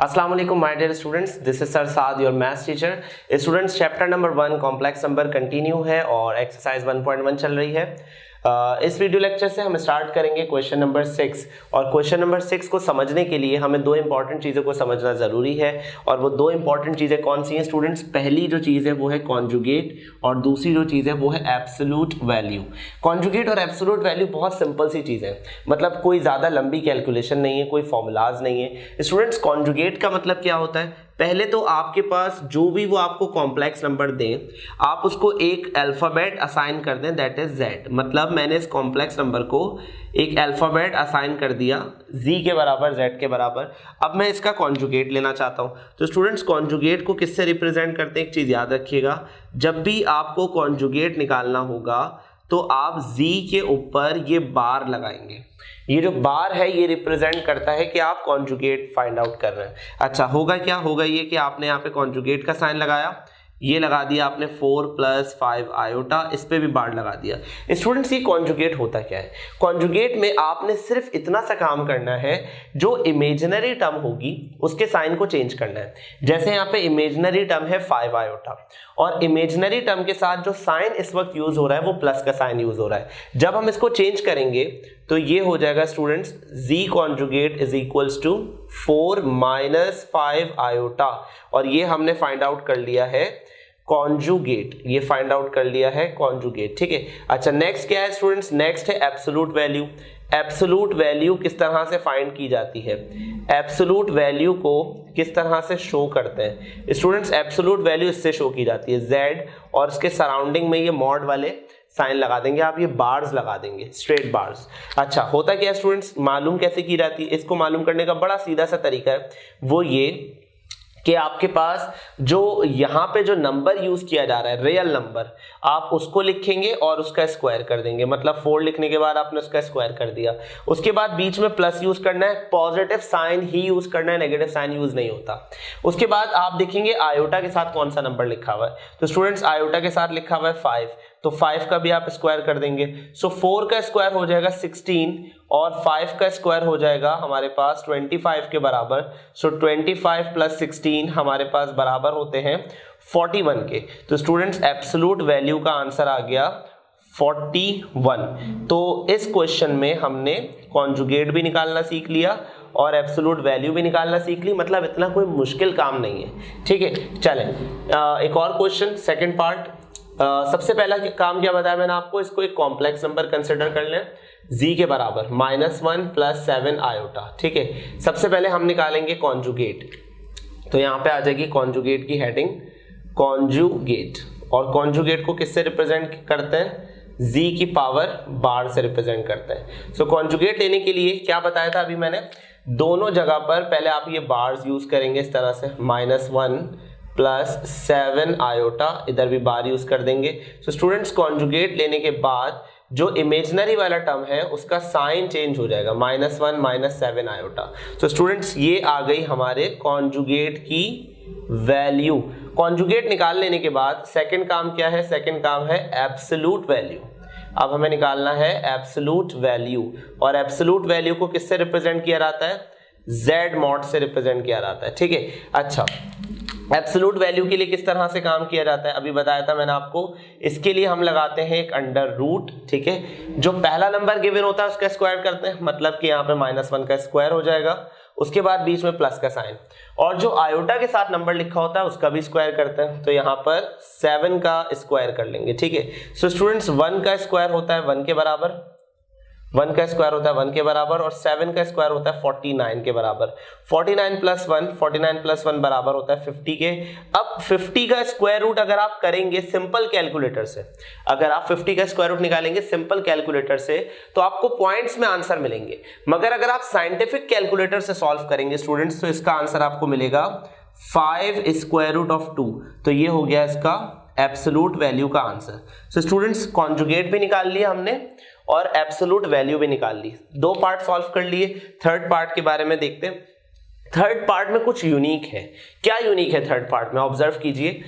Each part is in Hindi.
अस्सलाम वालेकुम my dear students, this is sir Saad your maths teacher. Students chapter number 1 complex number continue है और एक्सरसाइज 1.1 चल रही है। इस वीडियो लेक्चर से हम स्टार्ट करेंगे क्वेश्चन नंबर 6 और क्वेश्चन नंबर 6 को समझने के लिए हमें दो इंपॉर्टेंट चीज़ों को समझना ज़रूरी है। और वो दो इंपॉर्टेंट चीज़ें कौन सी हैं स्टूडेंट्स? पहली जो चीज़ है वो है कॉन्जुगेट और दूसरी जो चीज़ है वो है एब्सोल्यूट वैल्यू। कॉन्जुगेट और एब्सोल्यूट वैल्यू बहुत सिंपल सी चीज़ है, मतलब कोई ज़्यादा लंबी कैलकुलेशन नहीं है, कोई फॉर्मूलाज नहीं है। स्टूडेंट्स कॉन्जुगेट का मतलब क्या होता है? पहले तो आपके पास जो भी वो आपको कॉम्प्लेक्स नंबर दें, आप उसको एक अल्फ़ाबेट असाइन कर दें, दैट इज z। मतलब मैंने इस कॉम्प्लेक्स नंबर को एक अल्फ़ाबेट असाइन कर दिया z के बराबर, z के बराबर। अब मैं इसका कॉन्जुगेट लेना चाहता हूं, तो स्टूडेंट्स कॉन्जुगेट को किससे रिप्रेजेंट करते हैं? एक चीज़ याद रखिएगा, जब भी आपको कॉन्जुगेट निकालना होगा तो आप z के ऊपर ये बार लगाएंगे। ये जो बार है ये रिप्रेजेंट करता है कि आप कॉन्जुगेट फाइंड आउट कर रहे हैं। अच्छा, होगा क्या? होगा ये कि आपने यहाँ पे कॉन्जुगेट का साइन लगाया, ये लगा दिया आपने 4 + 5 आयोटा, इस पे भी बार लगा दिया। स्टूडेंट्स ये कॉन्जुगेट होता क्या है? कॉन्जुगेट में आपने सिर्फ इतना सा काम करना है, जो इमेजिनरी टर्म होगी उसके साइन को चेंज करना है। जैसे यहाँ पे इमेजिनरी टर्म है 5 आयोटा और इमेजिनरी टर्म के साथ जो साइन इस वक्त यूज हो रहा है वो प्लस का साइन यूज हो रहा है। जब हम इसको चेंज करेंगे तो ये हो जाएगा students z conjugate is equals to 4 - 5 iota, और ये हमने फाइंड आउट कर लिया है कॉन्जुगेट, ये फाइंड आउट कर लिया है कॉन्जुगेट। ठीक है, अच्छा नेक्स्ट क्या है स्टूडेंट्स? नेक्स्ट है एब्सोल्यूट वैल्यू। एब्सोल्यूट वैल्यू किस तरह से फाइंड की जाती है? एब्सोल्यूट वैल्यू को किस तरह से शो करते हैं स्टूडेंट्स? एब्सोल्यूट वैल्यू इससे शो की जाती है z, और इसके सराउंडिंग में ये मॉड वाले साइन लगा देंगे आप, ये बार्स लगा देंगे, स्ट्रेट बार्स। अच्छा, होता क्या है स्टूडेंट्स? मालूम कैसे की जाती है? इसको मालूम करने का बड़ा सीधा सा तरीका है, वो ये कि आपके पास जो यहाँ पे जो नंबर यूज किया जा रहा है रियल नंबर, आप उसको लिखेंगे और उसका स्क्वायर कर देंगे। मतलब 4 लिखने के बाद आपने उसका स्क्वायर कर दिया, उसके बाद बीच में प्लस यूज करना है, पॉजिटिव साइन ही यूज करना है, नेगेटिव साइन यूज नहीं होता। उसके बाद आप देखेंगे आयोटा के साथ कौन सा नंबर लिखा हुआ है, तो स्टूडेंट्स आयोटा के साथ लिखा हुआ है 5, तो 5 का भी आप स्क्वायर कर देंगे। सो 4 का स्क्वायर हो जाएगा 16 और 5 का स्क्वायर हो जाएगा हमारे पास 25 के बराबर। सो 25 + 16 हमारे पास बराबर होते हैं 41 के। तो स्टूडेंट्स एब्सोल्यूट वैल्यू का आंसर आ गया 41। तो इस क्वेश्चन में हमने कॉन्जुगेट भी निकालना सीख लिया और एब्सोल्यूट वैल्यू भी निकालना सीख ली, मतलब इतना कोई मुश्किल काम नहीं है। ठीक है, चलें एक और क्वेश्चन, सेकंड पार्ट। सबसे पहला काम क्या बताया मैंने आपको? इसको एक कॉम्प्लेक्स नंबर कंसिडर कर लें z के बराबर -1 + 7 आयोटा। ठीक है, सबसे पहले हम निकालेंगे कॉन्जुगेट, तो यहाँ पे आ जाएगी कॉन्जुगेट की हेडिंग, कॉन्जुगेट। और कॉन्जुगेट को किससे रिप्रेजेंट करते हैं? z की पावर बार से रिप्रेजेंट करते हैं। सो कॉन्जुगेट लेने के लिए क्या बताया था अभी मैंने? दोनों जगह पर पहले आप ये बार्स यूज करेंगे इस तरह से, -1 + 7 आयोटा, इधर भी बार यूज कर देंगे। सो स्टूडेंट्स कॉन्जुगेट लेने के बाद जो इमेजिनरी वाला टर्म है उसका साइन चेंज हो जाएगा, -1 - 7 आयोटा। सो स्टूडेंट्स ये आ गई हमारे कॉन्जुगेट की वैल्यू। कॉन्जुगेट निकाल लेने के बाद सेकंड काम क्या है? सेकंड काम है एब्सोल्यूट वैल्यू। अब हमें निकालना है एब्सोल्यूट वैल्यू, और एब्सोल्यूट वैल्यू को किससे रिप्रेजेंट किया जाता है? z मॉड से रिप्रेजेंट किया जाता है। ठीक है, अच्छा एब्सोल्यूट वैल्यू के लिए किस तरह से काम किया जाता है अभी बताया था मैंने आपको। इसके लिए हम लगाते हैं एक अंडर रूट। ठीक है, जो पहला नंबर गिवन होता है उसका स्क्वायर करते हैं, मतलब कि यहाँ पे -1 का स्क्वायर हो जाएगा, उसके बाद बीच में प्लस का साइन, और जो आयोटा के साथ नंबर लिखा होता है उसका भी स्क्वायर करते हैं, तो यहाँ पर 7 का स्क्वायर कर लेंगे। ठीक है, सो स्टूडेंट्स 1 का स्क्वायर होता है 1 के बराबर, 1 का स्क्वायर होता है 1 के बराबर, और 7 का स्क्वायर होता है 49 के बराबर। 49 + 1 बराबर होता है 50 के। अब 50 का स्क्वायर रूट अगर आप करेंगे सिंपल कैलकुलेटर से, अगर आप 50 का स्क्वायर रूट निकालेंगे सिंपल कैलकुलेटर से तो आपको पॉइंट्स में आंसर मिलेंगे, मगर अगर आप साइंटिफिक कैलकुलेटर से सॉल्व करेंगे स्टूडेंट्स तो इसका आंसर आपको मिलेगा 5√2। तो ये हो गया इसका एब्सोल्यूट वैल्यू का आंसर। सो स्टूडेंट्स कॉन्जुगेट भी निकाल लिया हमने और एब्सोल्यूट वैल्यू भी निकाल ली, दो पार्ट सॉल्व कर लिए। थर्ड पार्ट के बारे में देखते हैं। थर्ड पार्ट में कुछ यूनिक है। क्या यूनिक है थर्ड पार्ट में? ऑब्जर्व कीजिए,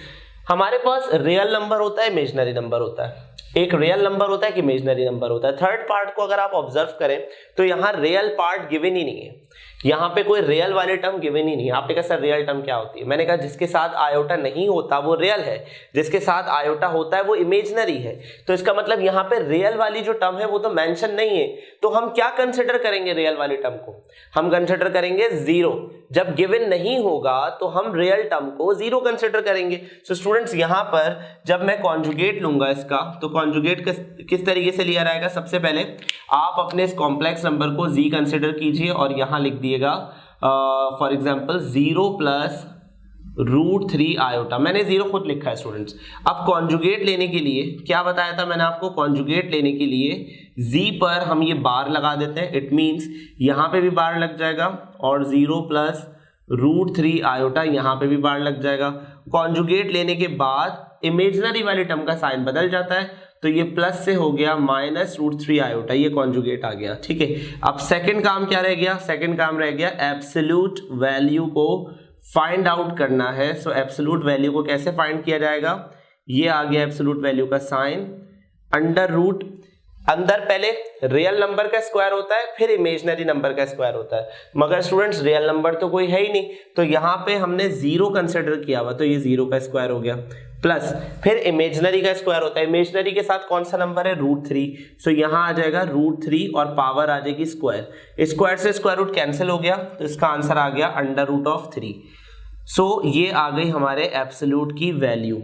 हमारे पास रियल नंबर होता है, इमेजिनरी नंबर होता है। एक रियल नंबर होता है कि इमेजिनरी नंबर होता है। थर्ड पार्ट को अगर आप ऑब्जर्व करें तो यहाँ रियल पार्ट गिवन ही नहीं है, यहाँ पे कोई रियल वाली टर्म गिवन ही नहीं। आपने कहा सर रियल टर्म क्या होती है? मैंने कहा जिसके साथ आयोटा नहीं होता वो रियल है, जिसके साथ आयोटा होता है वो इमेजिनरी है। तो इसका मतलब यहाँ पे रियल वाली जो टर्म है वो तो मेंशन नहीं है। तो हम क्या कंसिडर करेंगे रियल वाली टर्म को? हम कंसिडर करेंगे जीरो। जब गिवन नहीं होगा तो हम रियल टर्म को जीरो कंसिडर करेंगे। सो स्टूडेंट्स यहाँ पर जब मैं कॉन्जुगेट लूंगा इसका, तो कॉन्जुगेट किस तरीके से लिया जाएगा? सबसे पहले आप अपने इस कॉम्प्लेक्स नंबर को जी कंसिडर कीजिए और यहां लिख दिएगा फॉर एग्जांपल 0 प्लस √3 आयोटा। मैंने जीरो खुद लिखा है स्टूडेंट्स। अब कॉन्जुगेट लेने के लिए क्या बताया था मैंने आपको? कॉन्जुगेट लेने के लिए जी पर हम ये बार लगा देते हैं। इट मींस यहां पे भी बार लग जाएगा और 0 प्लस √3 आयोटा यहां पे भी बार लग जाएगा। कॉन्जुगेट लेने के बाद इमेजिनरी वाली टर्म का साइन बदल जाता है, तो ये प्लस से हो गया -√3 आयोटा, ये कॉन्जुगेट आ गया। ठीक है, अब सेकंड काम क्या रह गया? सेकंड काम रह गया एब्सोल्यूट वैल्यू को फाइंड आउट करना है। सो एब्सोल्यूट वैल्यू को कैसे फाइंड किया जाएगा? ये आ गया एब्सोल्यूट वैल्यू का साइन, अंडर रूट, अंदर पहले रियल नंबर का स्क्वायर होता है फिर इमेजिनरी नंबर का स्क्वायर होता है, मगर स्टूडेंट्स रियल नंबर तो कोई है ही नहीं, तो यहाँ पे हमने जीरो कंसिडर किया हुआ, तो ये जीरो का स्क्वायर हो गया, प्लस फिर इमेजिनरी का स्क्वायर होता है। इमेजिनरी के साथ कौन सा नंबर है? √3। सो यहाँ आ जाएगा √3 और पावर आ जाएगी स्क्वायर। स्क्वायर से स्क्वायर रूट कैंसिल हो गया, तो इसका आंसर आ गया √3। सो ये आ गई हमारे एब्सोल्यूट की वैल्यू।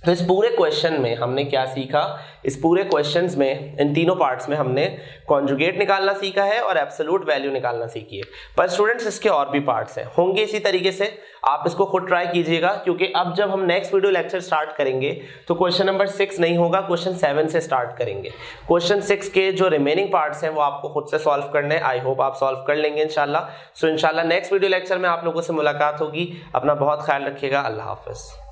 तो इस पूरे क्वेश्चन में हमने क्या सीखा? इस पूरे क्वेश्चंस में इन तीनों पार्ट्स में हमने कॉन्जुगेट निकालना सीखा है और एब्सोल्यूट वैल्यू निकालना सीखी है। पर स्टूडेंट्स इसके और भी पार्ट्स हैं, होंगे इसी तरीके से। आप इसको खुद ट्राई कीजिएगा, क्योंकि अब जब हम नेक्स्ट वीडियो लेक्चर स्टार्ट करेंगे तो क्वेश्चन नंबर 6 नहीं होगा, क्वेश्चन 7 से स्टार्ट करेंगे। क्वेश्चन 6 के जो रिमेनिंग पार्ट्स हैं वो आपको खुद से सॉल्व करने हैं। आई होप आप सॉल्व कर लेंगे इंशाल्लाह। सो इंशाल्लाह नेक्स्ट वीडियो लेक्चर में आप लोगों से मुलाकात होगी। अपना बहुत ख्याल रखिएगा। अल्लाह हाफिज।